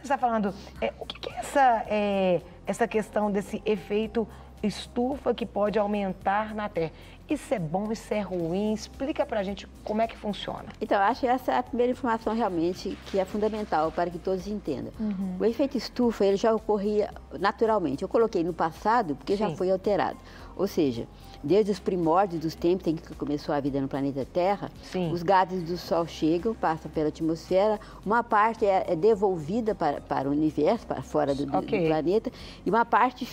você está falando, o que é essa questão desse efeito estufa que pode aumentar na Terra? Isso é bom, isso é ruim? Explica pra gente como é que funciona. Então, eu acho que essa é a primeira informação realmente que é fundamental para que todos entendam. O efeito estufa, ele já ocorria naturalmente. Eu coloquei no passado porque já foi alterado. Ou seja, desde os primórdios dos tempos em que começou a vida no planeta Terra, os gases do Sol chegam, passam pela atmosfera, uma parte é devolvida para o universo, para fora do planeta, e uma parte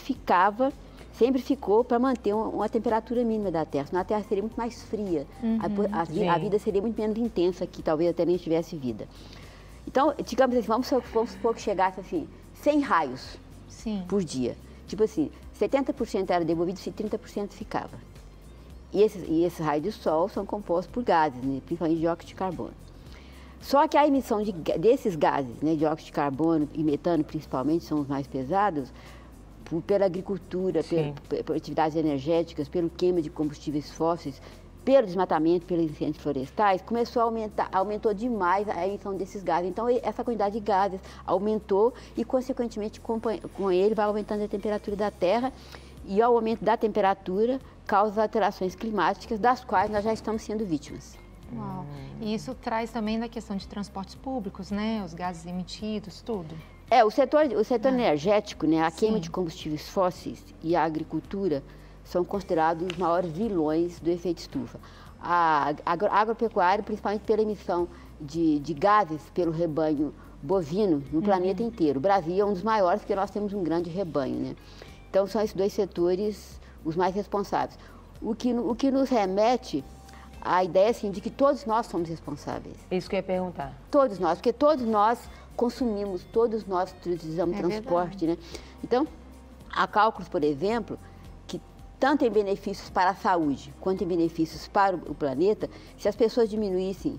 sempre ficou para manter uma temperatura mínima da Terra. Senão a Terra seria muito mais fria, a vida seria muito menos intensa, que talvez até nem tivesse vida. Então, digamos assim, vamos supor que chegasse assim, 100 raios por dia. Tipo assim, 70% era devolvido e 30% ficava. E esses raios do Sol são compostos por gases, né, principalmente dióxido de carbono. Só que a emissão desses gases, né, dióxido de carbono e metano principalmente, são os mais pesados, pela agricultura, por atividades energéticas, pelo queima de combustíveis fósseis, pelo desmatamento, pelos incêndios florestais, começou a aumentou demais a emissão desses gases. Então, essa quantidade de gases aumentou e, consequentemente, com ele vai aumentando a temperatura da Terra e, ao aumento da temperatura, causa alterações climáticas, das quais nós já estamos sendo vítimas. Uau. E isso traz também da questão de transportes públicos, né? Os gases emitidos, tudo. O setor energético, né, a queima de combustíveis fósseis e a agricultura são considerados os maiores vilões do efeito estufa. A agropecuária, principalmente pela emissão de gases pelo rebanho bovino no planeta inteiro. O Brasil é um dos maiores porque nós temos um grande rebanho, né? Então, são esses dois setores os mais responsáveis. O que nos remete à ideia assim, de que todos nós somos responsáveis. Isso que eu ia perguntar. Todos nós, porque todos nós consumimos, todos nós utilizamos transporte, né? Então, há cálculos, por exemplo, que tanto em benefícios para a saúde quanto em benefícios para o planeta, se as pessoas diminuíssem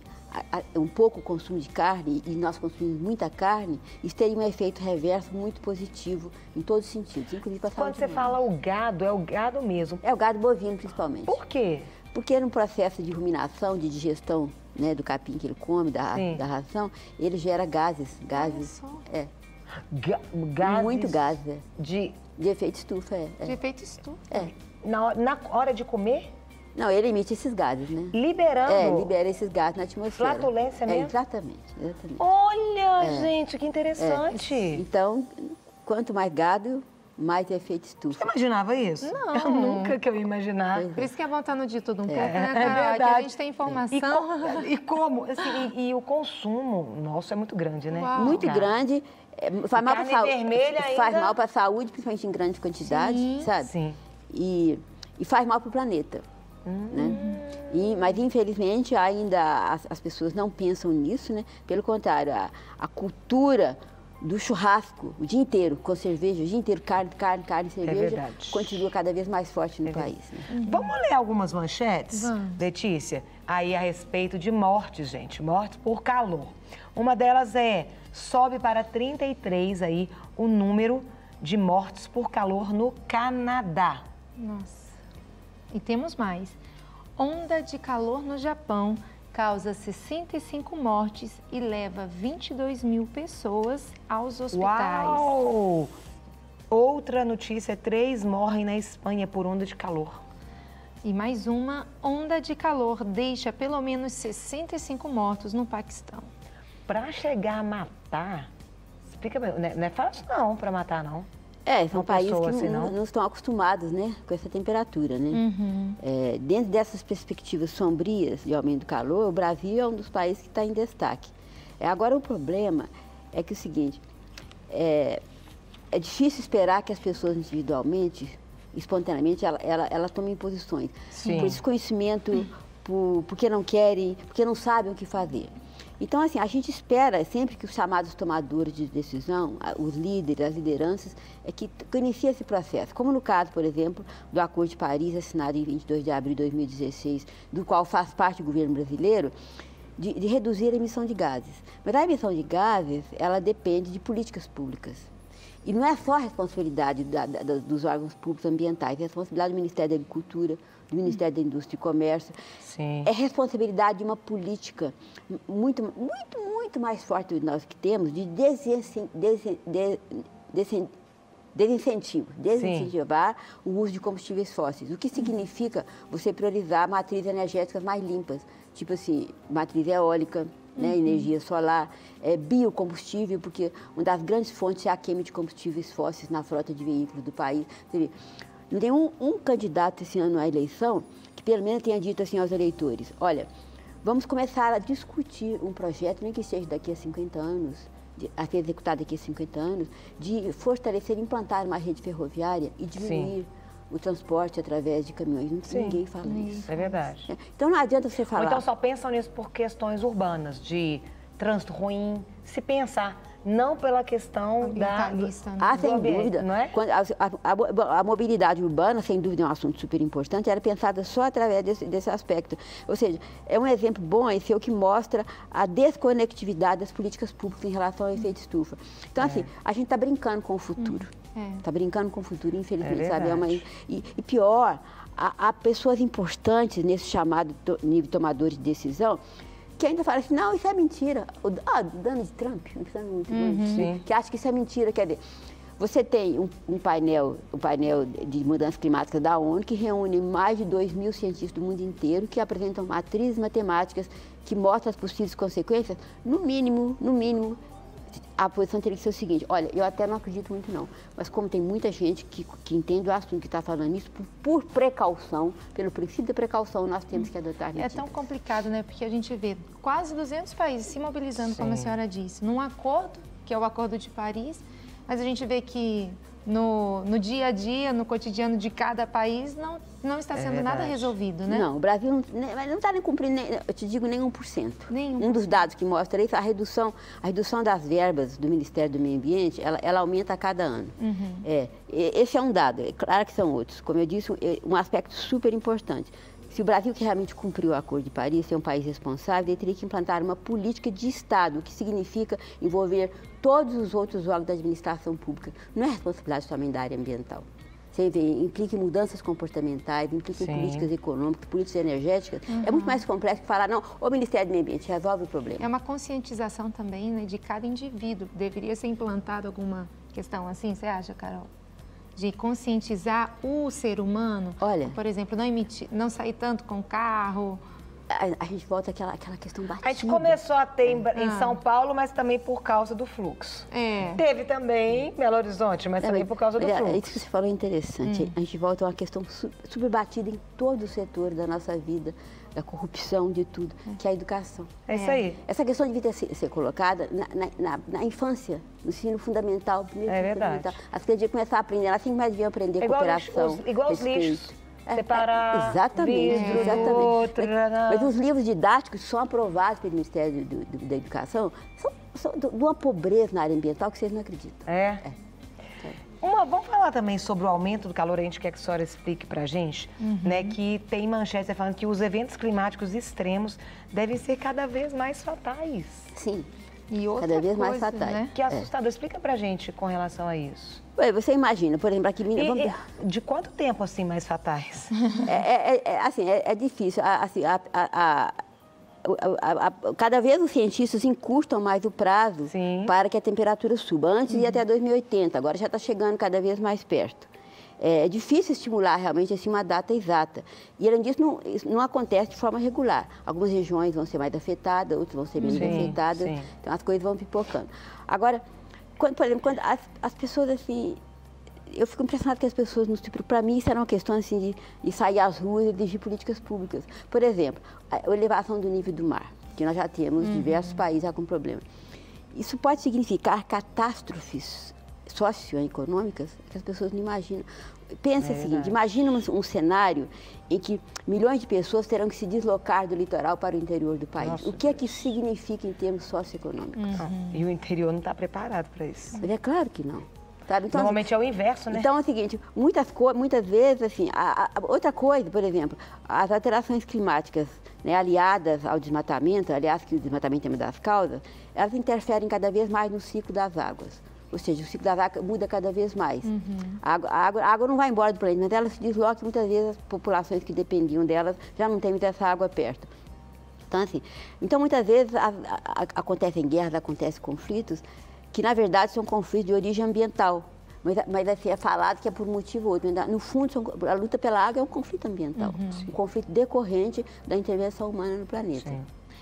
um pouco o consumo de carne, e nós consumimos muita carne, isso teria um efeito reverso muito positivo em todos os sentidos, inclusive para a saúde. Quando você fala o gado, é o gado mesmo? É o gado bovino, principalmente. Por quê? Porque no processo de ruminação, de digestão, né, do capim que ele come, da ração, ele gera gases. Gases. Gases muito gás, de efeito estufa, De efeito estufa. Na hora de comer? Não, ele emite esses gases, né? Liberando? Libera esses gases na atmosfera. Flatulência mesmo? Exatamente. Olha, gente, que interessante. Então, quanto mais gado, mais efeito estufa. Você imaginava isso? Não. Eu nunca que eu ia imaginar. Por isso que é bom estar no de tudo um pouco, né, Carol? verdade. Que a gente tem informação. E como? Assim, e o consumo nosso é muito grande, né? Uau. Muito grande. Faz mal para a saúde. Vermelha ainda... Faz mal para a saúde, principalmente em grandes quantidades, sabe? Sim. E faz mal para o planeta. Né? Mas, infelizmente, ainda as pessoas não pensam nisso, né? Pelo contrário, a cultura do churrasco o dia inteiro, com cerveja, o dia inteiro, carne, cerveja, continua cada vez mais forte no país. Né? Vamos ler algumas manchetes, Vamos. Letícia? Aí a respeito de mortes, gente, mortes por calor. Uma delas sobe para 33 aí o número de mortes por calor no Canadá. Nossa. E temos mais. Onda de calor no Japão causa 65 mortes e leva 22 mil pessoas aos hospitais. Uau! Outra notícia, 3 morrem na Espanha por onda de calor. E mais uma, onda de calor deixa pelo menos 65 mortos no Paquistão. Para chegar a matar, explica, não é fácil não para matar, não. São países que assim, não estão acostumados, né, com essa temperatura, né? Dentro dessas perspectivas sombrias de aumento do calor, o Brasil é um dos países que está em destaque. Agora, o problema é que é o seguinte, é difícil esperar que as pessoas individualmente, espontaneamente, ela tomem posições. Por desconhecimento, porque não querem, porque não sabem o que fazer. Então, assim, a gente espera sempre que os chamados tomadores de decisão, os líderes, as lideranças, que iniciem esse processo. Como no caso, por exemplo, do Acordo de Paris, assinado em 22 de abril de 2016, do qual faz parte o governo brasileiro, de reduzir a emissão de gases. Mas a emissão de gases, ela depende de políticas públicas. E não é só a responsabilidade dos órgãos públicos ambientais, é a responsabilidade do Ministério da Agricultura, do Ministério da Indústria e Comércio. Sim. É responsabilidade de uma política muito mais forte do que nós que temos de desincentivar o uso de combustíveis fósseis. O que significa você priorizar matrizes energéticas mais limpas, tipo assim, matriz eólica, né, energia solar, biocombustível, porque uma das grandes fontes é a queima de combustíveis fósseis na frota de veículos do país. Não tem um candidato esse ano à eleição que pelo menos tenha dito assim aos eleitores, olha, vamos começar a discutir um projeto, nem que seja daqui a 50 anos, a ser executado daqui a 50 anos, de fortalecer, implantar uma rede ferroviária e diminuir o transporte através de caminhões. Ninguém fala isso. É verdade. Então não adianta você falar... Ou então só pensam nisso por questões urbanas, de trânsito ruim, se pensar, não pela questão da... sem dúvida. Não é? A mobilidade urbana, sem dúvida, é um assunto super importante, era pensada só através desse aspecto. Ou seja, é um exemplo bom esse que mostra a desconectividade das políticas públicas em relação ao efeito estufa. Então, assim, a gente está brincando com o futuro. Está brincando com o futuro, infelizmente, sabe? E pior, há pessoas importantes nesse chamado nível tomador de decisão que ainda falam assim, não, isso é mentira. O Donald Trump, que acha que isso é mentira. Quer dizer, você tem um painel de mudanças climáticas da ONU que reúne mais de 2.000 cientistas do mundo inteiro que apresentam matrizes matemáticas que mostram as possíveis consequências. No mínimo, a posição teria que ser o seguinte, olha, eu até não acredito muito não, mas como tem muita gente que entende o assunto, que está falando isso, por precaução, pelo princípio da precaução, nós temos que adotar medidas. É tão complicado, né? Porque a gente vê quase 200 países se mobilizando, como a senhora disse, num acordo, que é o Acordo de Paris, mas a gente vê que no dia a dia, no cotidiano de cada país, não está sendo nada resolvido, né? Não, o Brasil não está nem cumprindo, eu te digo, nem 1%. Um dos dados que mostra isso, a redução das verbas do Ministério do Meio Ambiente, ela aumenta a cada ano. Esse é um dado, é claro que são outros. Como eu disse, um aspecto super importante. Se o Brasil que realmente cumpriu o Acordo de Paris, ser um país responsável, ele teria que implantar uma política de Estado, o que significa envolver todos os outros órgãos da administração pública. Não é responsabilidade somente da área ambiental. Você vê, implica em mudanças comportamentais, implica em políticas econômicas, políticas energéticas. É muito mais complexo que falar, não, o Ministério do Meio Ambiente resolve o problema. É uma conscientização também, né, de cada indivíduo. Deveria ser implantada alguma questão assim, você acha, Carol? De conscientizar o ser humano, olha, por exemplo, não sair tanto com o carro. A gente volta àquela questão batida. A gente começou a ter em São Paulo, mas também por causa do fluxo. Teve também em Belo Horizonte, mas também por causa do fluxo. Isso que você falou é interessante. A gente volta a uma questão super batida em todo o setor da nossa vida, da corrupção, de tudo, que é a educação. É isso aí. Essa questão devia ser colocada na infância, no ensino fundamental. É verdade. As crianças deviam começar a aprender, assim que mais deviam aprender cooperação, igual os lixos. Separar exatamente. do outro. Mas os livros didáticos são aprovados pelo Ministério da Educação, são de uma pobreza na área ambiental que vocês não acreditam. Vamos falar também sobre o aumento do calor, a gente quer que a senhora explique pra gente, né, que tem manchetes falando que os eventos climáticos extremos devem ser cada vez mais fatais. Sim. E cada vez mais fatais. Né? Que assustador. Explica pra gente com relação a isso. Você imagina, por exemplo, aqui... De quanto tempo, assim, mais fatais? É difícil. Cada vez os cientistas encurtam mais o prazo para que a temperatura suba. Antes ia até 2080, agora já está chegando cada vez mais perto. É difícil estimular realmente assim, uma data exata. E, além disso, isso não acontece de forma regular. Algumas regiões vão ser mais afetadas, outras vão ser menos afetadas. Então, as coisas vão pipocando. Agora, por exemplo, quando as pessoas, assim... Eu fico impressionada que as pessoas nos... Para mim, isso era uma questão, assim, de sair às ruas e exigir políticas públicas. Por exemplo, a elevação do nível do mar, que nós já temos diversos países já com problema. Isso pode significar catástrofes socioeconômicas que as pessoas não imaginam. Pensa o seguinte, imagina um cenário em que milhões de pessoas terão que se deslocar do litoral para o interior do país. Nossa, o que é que isso significa em termos socioeconômicos? E o interior não está preparado para isso. É claro que não. Sabe? Então, normalmente é o inverso, né? Então é o seguinte, muitas vezes, assim, outra coisa, por exemplo, as alterações climáticas, né, aliadas ao desmatamento, aliás, que o desmatamento é uma das causas, elas interferem cada vez mais no ciclo das águas. Ou seja, o ciclo das águas muda cada vez mais. A água não vai embora do planeta, mas ela se desloca e muitas vezes as populações que dependiam delas já não têm muita essa água perto. Então, assim, muitas vezes acontecem guerras, acontecem conflitos, que na verdade são conflitos de origem ambiental. Mas assim, é falado que é por um motivo ou outro. No fundo, a luta pela água é um conflito ambiental. Um conflito decorrente da intervenção humana no planeta. Sim.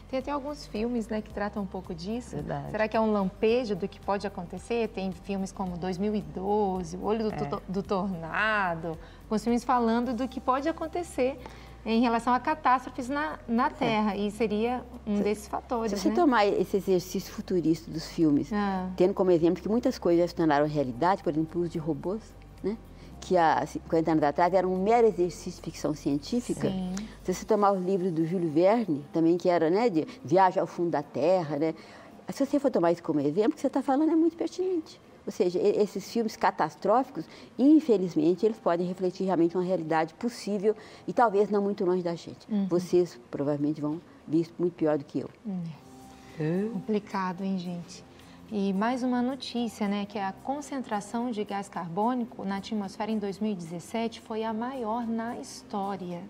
Tem até alguns filmes, né, que tratam um pouco disso. Verdade. Será que é um lampejo do que pode acontecer? Tem filmes como 2012, O Olho do Tornado, alguns filmes falando do que pode acontecer em relação a catástrofes na Terra. E seria um desses fatores, Se você tomar esse exercício futurista dos filmes, tendo como exemplo que muitas coisas já se tornaram realidade, por exemplo, o uso de robôs, né? Que há 50 anos atrás era um mero exercício de ficção científica. Sim. Se você tomar os livros do Júlio Verne, também que era, né, de Viagem ao Fundo da Terra, né? Se você for tomar isso como exemplo, o que você está falando é muito pertinente. Ou seja, esses filmes catastróficos, infelizmente, eles podem refletir realmente uma realidade possível e talvez não muito longe da gente. Vocês provavelmente vão ver isso muito pior do que eu. Complicado, hein, gente? E mais uma notícia, né, que a concentração de gás carbônico na atmosfera em 2017 foi a maior na história.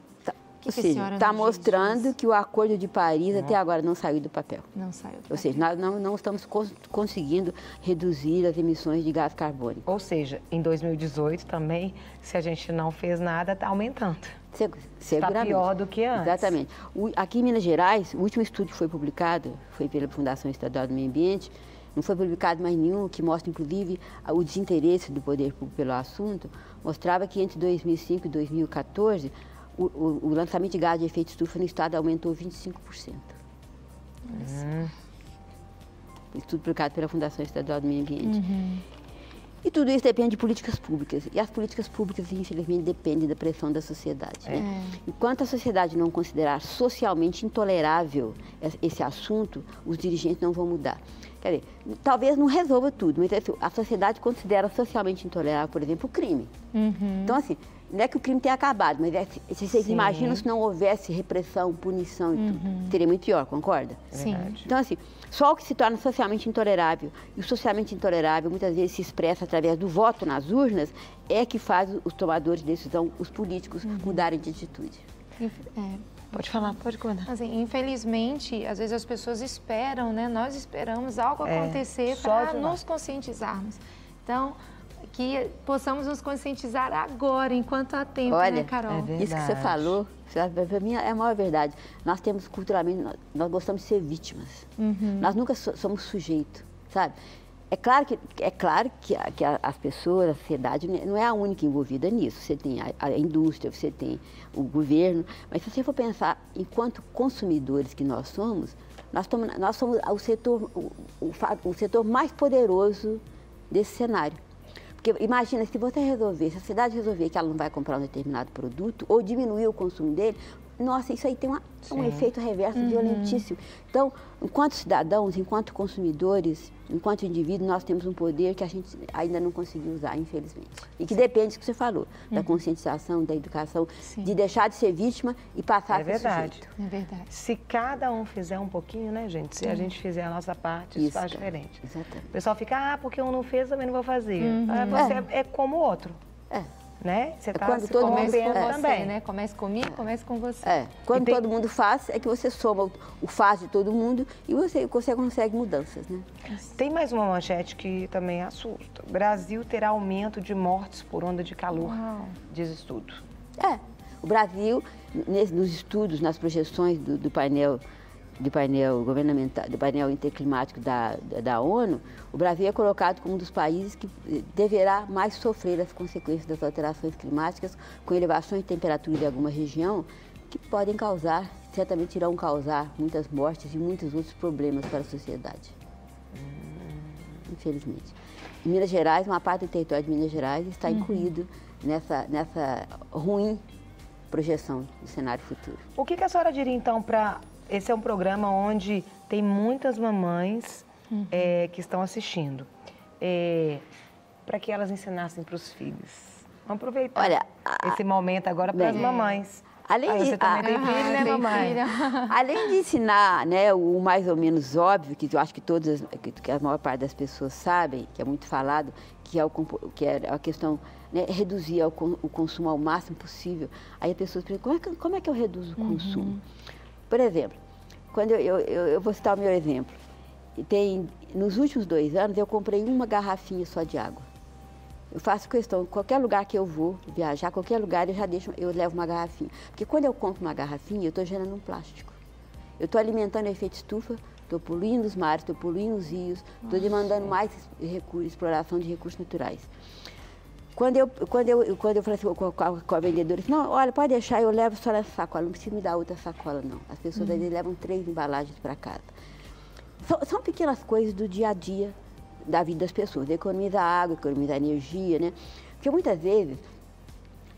Ou seja, está mostrando que o Acordo de Paris até agora não saiu do papel. Não saiu do papel. Ou seja, nós não estamos conseguindo reduzir as emissões de gás carbônico. Ou seja, em 2018 também, se a gente não fez nada, está aumentando. Está pior do que antes. Exatamente. Aqui em Minas Gerais, o último estudo que foi publicado, foi pela Fundação Estadual do Meio Ambiente, não foi publicado mais nenhum, que mostra, inclusive, o desinteresse do poder público pelo assunto, mostrava que entre 2005 e 2014, o lançamento de gás de efeito estufa no estado aumentou 25%. Estudo publicado pela Fundação Estadual do Meio Ambiente. E tudo isso depende de políticas públicas. E as políticas públicas, infelizmente, dependem da pressão da sociedade. Né? Enquanto a sociedade não considerar socialmente intolerável esse assunto, os dirigentes não vão mudar. Quer dizer, talvez não resolva tudo, mas a sociedade considera socialmente intolerável, por exemplo, o crime. Então, assim, não é que o crime tenha acabado, mas se vocês imaginam se não houvesse repressão, punição e tudo, seria muito pior, concorda? Sim. Então, assim, só o que se torna socialmente intolerável, e o socialmente intolerável muitas vezes se expressa através do voto nas urnas, é que faz os tomadores de decisão, os políticos, mudarem de atitude. Pode falar, pode contar. Assim, infelizmente, às vezes as pessoas esperam, né? Nós esperamos algo acontecer para nos conscientizarmos. Então, que possamos nos conscientizar agora, enquanto há tempo, né, Carol? Isso que você falou, para mim é a maior verdade. Nós temos culturalmente, nós gostamos de ser vítimas. Nós nunca somos sujeitos, sabe? É claro que as pessoas, a sociedade, não é a única envolvida nisso. Você tem a indústria, você tem o governo, mas se você for pensar, enquanto consumidores que nós somos somos o setor mais poderoso desse cenário. Porque imagina, se você resolver, se a cidade resolver que ela não vai comprar um determinado produto ou diminuir o consumo dele, nossa, isso aí tem um efeito reverso violentíssimo. Então, enquanto cidadãos, enquanto consumidores, enquanto indivíduos, nós temos um poder que a gente ainda não conseguiu usar, infelizmente. E que depende do que você falou, da conscientização, da educação, de deixar de ser vítima e passar a ser sujeito. É verdade. Se cada um fizer um pouquinho, né, gente? Se a gente fizer a nossa parte, isso faz diferente. Exatamente. O pessoal fica, porque um não fez, também não vou fazer. Você é como o outro. Né? Você está se corrompendo também. Né? Comece comigo, comece com você. Quando todo mundo faz, é que você soma o faz de todo mundo e você consegue mudanças, né? Tem mais uma manchete que também assusta. Brasil terá aumento de mortes por onda de calor, diz estudo. O Brasil, nos estudos, nas projeções do painel governamental, do painel interclimático da ONU, o Brasil é colocado como um dos países que deverá mais sofrer as consequências das alterações climáticas, com elevações de temperatura de alguma região, que podem causar, certamente irão causar muitas mortes e muitos outros problemas para a sociedade. Infelizmente. Em Minas Gerais, uma parte do território de Minas Gerais está incluído nessa ruim projeção do cenário futuro. O que a senhora diria, então, para... Esse é um programa onde tem muitas mamães que estão assistindo, para que elas ensinassem para os filhos. Vamos aproveitar esse momento agora para as mamães. Você também tem filho, né, mamãe? Além de ensinar, né, o mais ou menos óbvio, que eu acho que que a maior parte das pessoas sabem, que é muito falado, que é a questão, né, reduzir o consumo ao máximo possível. Aí as pessoas perguntam, como é que eu reduzo o consumo? Por exemplo, quando eu vou citar o meu exemplo. Nos últimos 2 anos, eu comprei uma garrafinha só de água. Eu faço questão, qualquer lugar que eu vou viajar, qualquer lugar, eu levo uma garrafinha. Porque quando eu compro uma garrafinha, eu estou gerando um plástico. Eu estou alimentando o efeito estufa, estou poluindo os mares, estou poluindo os rios, estou demandando mais exploração de recursos naturais. Quando eu falei assim com a vendedora, não, olha, pode deixar, eu levo só nessa sacola, não precisa me dar outra sacola, não. As pessoas às vezes levam 3 embalagens para casa. São pequenas coisas do dia a dia da vida das pessoas, economizar água, economizar energia, né? Porque muitas vezes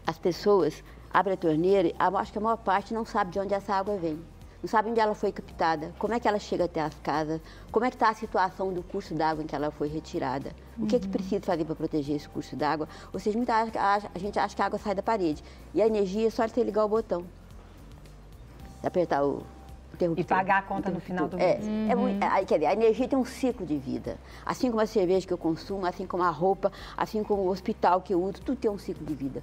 as pessoas abrem a torneira, acho que a maior parte não sabe de onde essa água vem. Não sabe onde ela foi captada, como é que ela chega até as casas, como é que está a situação do curso d'água em que ela foi retirada, o que é que precisa fazer para proteger esse curso d'água. Ou seja, a gente acha que a água sai da parede e a energia é só você ligar o botão, apertar o interruptor. E pagar a conta no final do mês. Quer dizer, a energia tem um ciclo de vida. Assim como a cerveja que eu consumo, assim como a roupa, assim como o hospital que eu uso, tudo tem um ciclo de vida.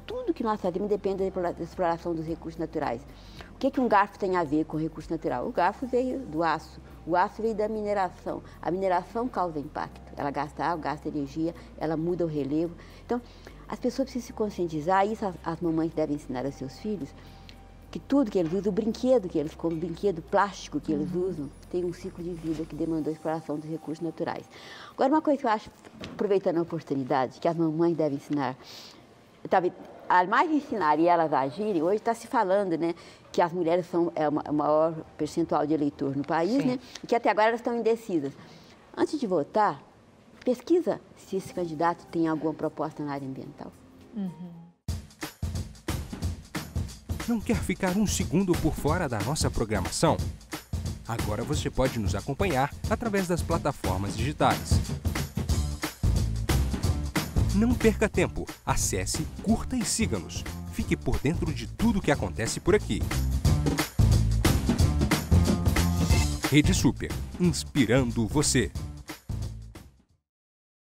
Tudo que nós fazemos depende da exploração dos recursos naturais. O que um garfo tem a ver com o recurso natural? O garfo veio do aço, o aço veio da mineração. A mineração causa impacto. Ela gasta água, gasta energia, ela muda o relevo. Então, as pessoas precisam se conscientizar, isso as mamães devem ensinar aos seus filhos, que tudo que eles usam, o brinquedo que eles comem, o brinquedo plástico que eles usam, tem um ciclo de vida que demandou a exploração dos recursos naturais. Agora, uma coisa que eu acho, aproveitando a oportunidade, que as mamães devem ensinar, a mais ensinar e elas agirem, hoje está se falando, né, que as mulheres são o maior percentual de eleitor no país, né, e que até agora elas estão indecisas. Antes de votar, pesquisa se esse candidato tem alguma proposta na área ambiental. Não quer ficar um segundo por fora da nossa programação? Agora você pode nos acompanhar através das plataformas digitais. Não perca tempo, acesse, curta e siga-nos. Fique por dentro de tudo o que acontece por aqui. Rede Super, inspirando você.